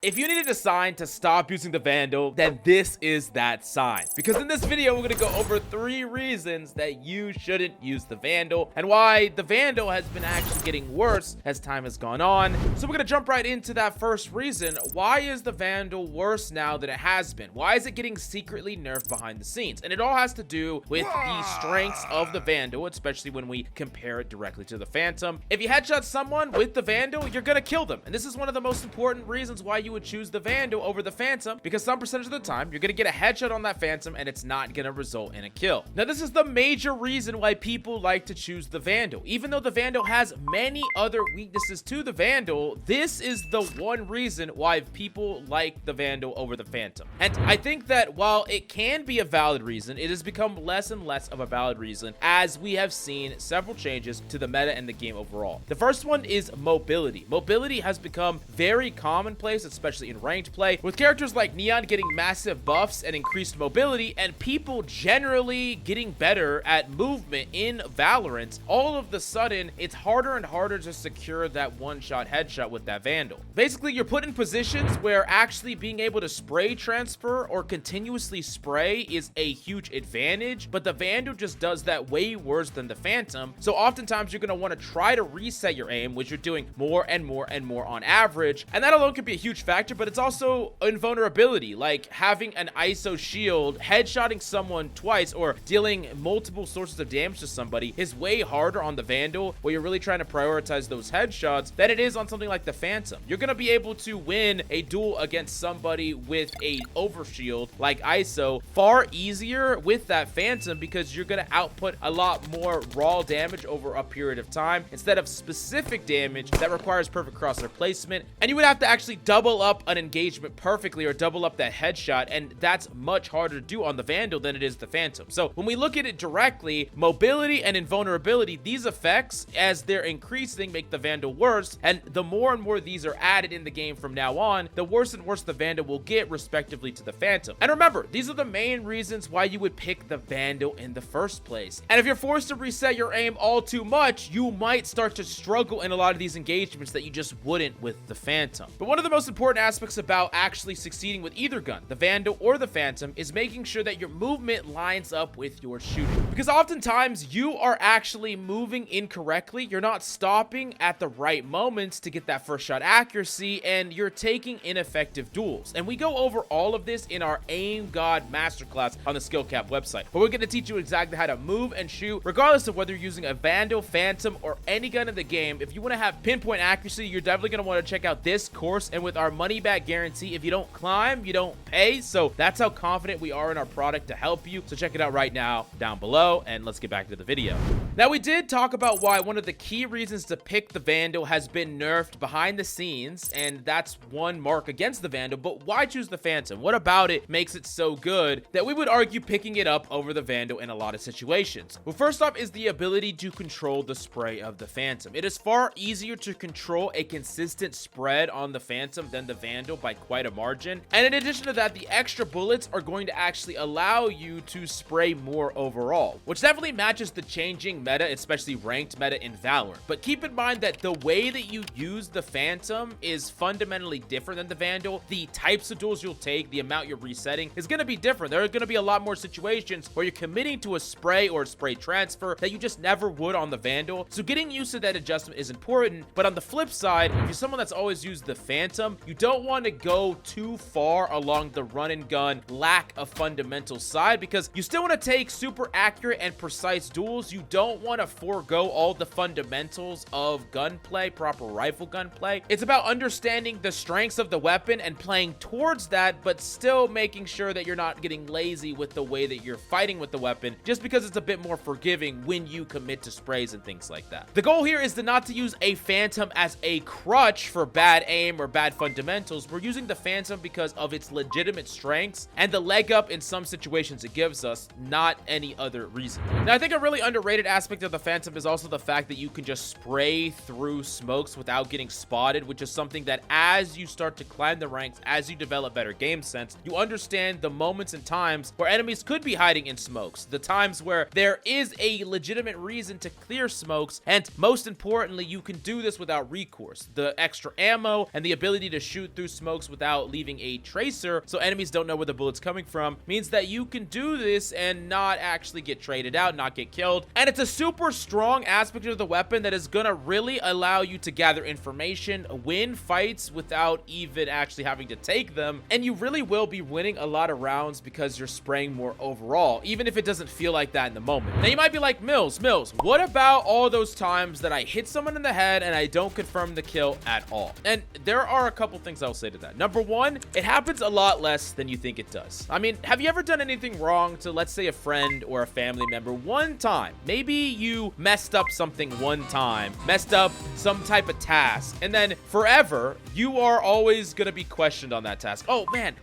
If you needed a sign to stop using the Vandal, then this is that sign. Because in this video, we're going to go over 3 reasons that you shouldn't use the Vandal and why the Vandal has been actually getting worse as time has gone on. So we're going to jump right into that first reason. Why is the Vandal worse now than it has been? Why is it getting secretly nerfed behind the scenes? And it all has to do with the strengths of the Vandal, especially when we compare it directly to the Phantom. If you headshot someone with the Vandal, you're going to kill them. And this is one of the most important reasons why you would choose the Vandal over the Phantom, because some percentage of the time you're gonna get a headshot on that Phantom and it's not gonna result in a kill. Now this is the major reason why people like to choose the Vandal. Even though the Vandal has many other weaknesses to the Vandal, this is the one reason why people like the Vandal over the Phantom. And I think that while it can be a valid reason, it has become less and less of a valid reason as we have seen several changes to the meta and the game overall. The first one is mobility. Mobility has become very commonplace, especially in ranked play, with characters like Neon getting massive buffs and increased mobility, and people generally getting better at movement in Valorant. All of the sudden, it's harder and harder to secure that one-shot headshot with that Vandal. Basically, you're put in positions where actually being able to spray transfer or continuously spray is a huge advantage, but the Vandal just does that way worse than the Phantom. So oftentimes, you're going to want to try to reset your aim, which you're doing more and more and more on average, and that alone could be a huge factor, but it's also invulnerability, like having an ISO shield, headshotting someone twice, or dealing multiple sources of damage to somebody is way harder on the Vandal, where you're really trying to prioritize those headshots, than it is on something like the Phantom. You're going to be able to win a duel against somebody with a overshield like ISO far easier with that Phantom, because you're going to output a lot more raw damage over a period of time instead of specific damage that requires perfect crosshair placement, and you would have to actually double up an engagement perfectly or double up that headshot, and that's much harder to do on the Vandal than it is the Phantom. So when we look at it directly, mobility and invulnerability, these effects, as they're increasing, make the Vandal worse, and the more and more these are added in the game from now on, the worse and worse the Vandal will get respectively to the Phantom. And remember, these are the main reasons why you would pick the Vandal in the first place. And if you're forced to reset your aim all too much, you might start to struggle in a lot of these engagements that you just wouldn't with the Phantom. But one of the most important aspects about actually succeeding with either gun, the Vandal or the Phantom, is making sure that your movement lines up with your shooting. Because oftentimes you are actually moving incorrectly, you're not stopping at the right moments to get that first shot accuracy, and you're taking ineffective duels. And we go over all of this in our Aim God Masterclass on the SkillCapped website, but we're going to teach you exactly how to move and shoot, regardless of whether you're using a Vandal, Phantom, or any gun in the game. If you want to have pinpoint accuracy, you're definitely going to want to check out this course, and with our money back guarantee, if you don't climb, you don't pay. So that's how confident we are in our product to help you. So check it out right now down below, and let's get back to the video. Now, we did talk about why one of the key reasons to pick the Vandal has been nerfed behind the scenes, and that's one mark against the Vandal. But why choose the Phantom? What about it makes it so good that we would argue picking it up over the Vandal in a lot of situations? Well, first off is the ability to control the spray of the Phantom. It is far easier to control a consistent spread on the Phantom than the Vandal by quite a margin. And in addition to that, the extra bullets are going to actually allow you to spray more overall, which definitely matches the changing meta, especially ranked meta in Valorant. But keep in mind that the way that you use the Phantom is fundamentally different than the Vandal. The types of duels you'll take, the amount you're resetting is going to be different. There are going to be a lot more situations where you're committing to a spray or a spray transfer that you just never would on the Vandal. So getting used to that adjustment is important. But on the flip side, if you're someone that's always used the Phantom, you don't want to go too far along the run and gun lack of fundamental side, because you still want to take super accurate and precise duels. You don't want to forego all the fundamentals of gunplay, proper rifle gunplay. It's about understanding the strengths of the weapon and playing towards that, but still making sure that you're not getting lazy with the way that you're fighting with the weapon, just because it's a bit more forgiving when you commit to sprays and things like that. The goal here is not to use a Phantom as a crutch for bad aim or bad fundamentals. We're using the Phantom because of its legitimate strengths and the leg up in some situations it gives us, not any other reason. Now, I think a really underrated aspect aspect of the Phantom is also the fact that you can just spray through smokes without getting spotted, which is something that as you start to climb the ranks, as you develop better game sense, you understand the moments and times where enemies could be hiding in smokes, the times where there is a legitimate reason to clear smokes, and most importantly, you can do this without recourse. The extra ammo and the ability to shoot through smokes without leaving a tracer so enemies don't know where the bullet's coming from means that you can do this and not actually get traded out, not get killed. And it's a super strong aspect of the weapon that is gonna really allow you to gather information, win fights without even actually having to take them, and you really will be winning a lot of rounds because you're spraying more overall, even if it doesn't feel like that in the moment. Now you might be like, Mills, what about all those times that I hit someone in the head and I don't confirm the kill at all? And there are a couple things I'll say to that. Number one, it happens a lot less than you think it does. I mean, have you ever done anything wrong to, let's say, a friend or a family member one time? Maybe you messed up something one time, messed up some type of task, and then forever, you are always gonna be questioned on that task. Oh man,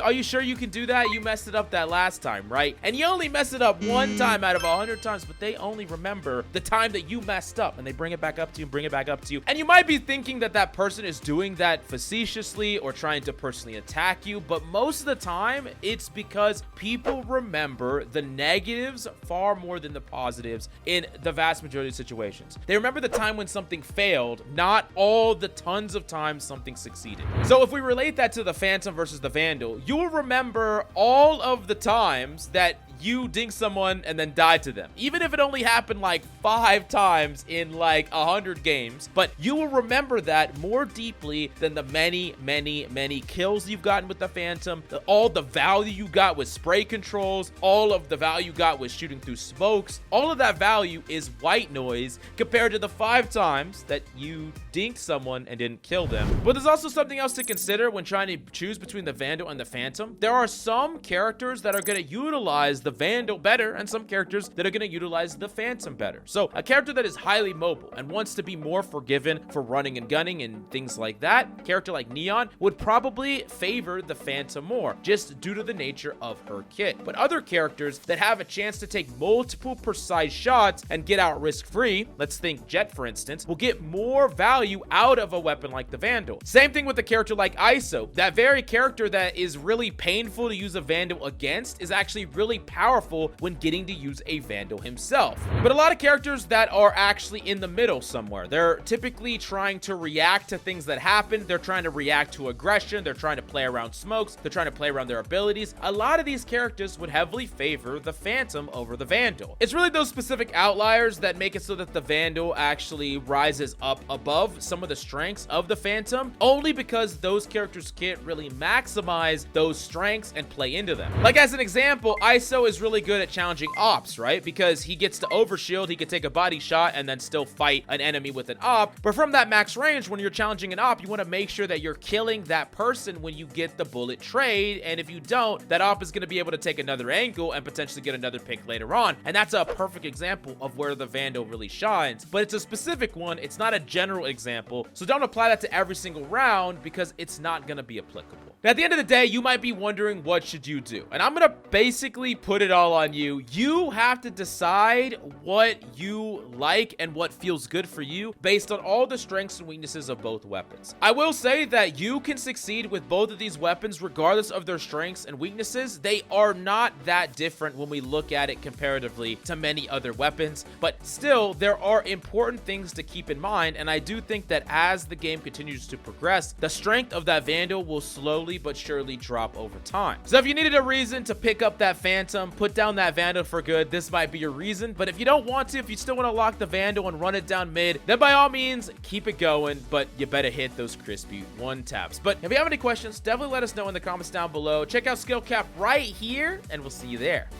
are you sure you can do that? You messed it up that last time, right? And you only messed it up one time out of 100 times, but they only remember the time that you messed up, and they bring it back up to you and bring it back up to you. And you might be thinking that that person is doing that facetiously or trying to personally attack you, but most of the time, it's because people remember the negatives far more than the positives in the vast majority of situations. They remember the time when something failed, not all the tons of times something succeeded. So if we relate that to the Phantom versus the Vandal, you will remember all of the times that you dink someone and then die to them, even if it only happened like 5 times in like 100 games, but you will remember that more deeply than the many kills you've gotten with the Phantom, all the value you got with spray controls, all of the value you got with shooting through smokes. All of that value is white noise compared to the 5 times that you dinked someone and didn't kill them. But there's also something else to consider when trying to choose between the Vandal and the Phantom. There are some characters that are going to utilize the Vandal better and some characters that are going to utilize the Phantom better. So a character that is highly mobile and wants to be more forgiven for running and gunning and things like that, a character like Neon would probably favor the Phantom more, just due to the nature of her kit. But other characters that have a chance to take multiple precise shots and get out risk-free, let's think Jet for instance, will get more value out of a weapon like the Vandal. Same thing with a character like ISO. That very character that is really painful to use a Vandal against is actually really powerful when getting to use a Vandal himself. But a lot of characters that are actually in the middle somewhere, they're typically trying to react to things that happen, they're trying to react to aggression, they're trying to play around smokes, they're trying to play around their abilities. A lot of these characters would heavily favor the Phantom over the Vandal. It's really those specific outliers that make it so that the Vandal actually rises up above some of the strengths of the Phantom, only because those characters can't really maximize those strengths and play into them. Like as an example, ISO is really good at challenging ops, right? Because he gets to overshield, he can take a body shot and then still fight an enemy with an op. But from that max range, when you're challenging an op, you want to make sure that you're killing that person when you get the bullet trade. And if you don't, that op is going to be able to take another angle and potentially get another pick later on. And that's a perfect example of where the Vandal really shines. But it's a specific one. It's not a general example. So don't apply that to every single round because it's not going to be applicable. Now, at the end of the day, you might be wondering, what should you do? And I'm going to basically put it all on you. You have to decide what you like and what feels good for you based on all the strengths and weaknesses of both weapons. I will say that you can succeed with both of these weapons regardless of their strengths and weaknesses. They are not that different when we look at it comparatively to many other weapons, but still, there are important things to keep in mind, and I do think that as the game continues to progress, the strength of that Vandal will slowly but surely drop over time. So if you needed a reason to pick up that Phantom, put down that Vandal for good, this might be your reason. But if you don't want to, if you still want to lock the Vandal and run it down mid, then by all means, keep it going, but you better hit those crispy 1-taps. But if you have any questions, definitely let us know in the comments down below. Check out SkillCapped right here, and we'll see you there.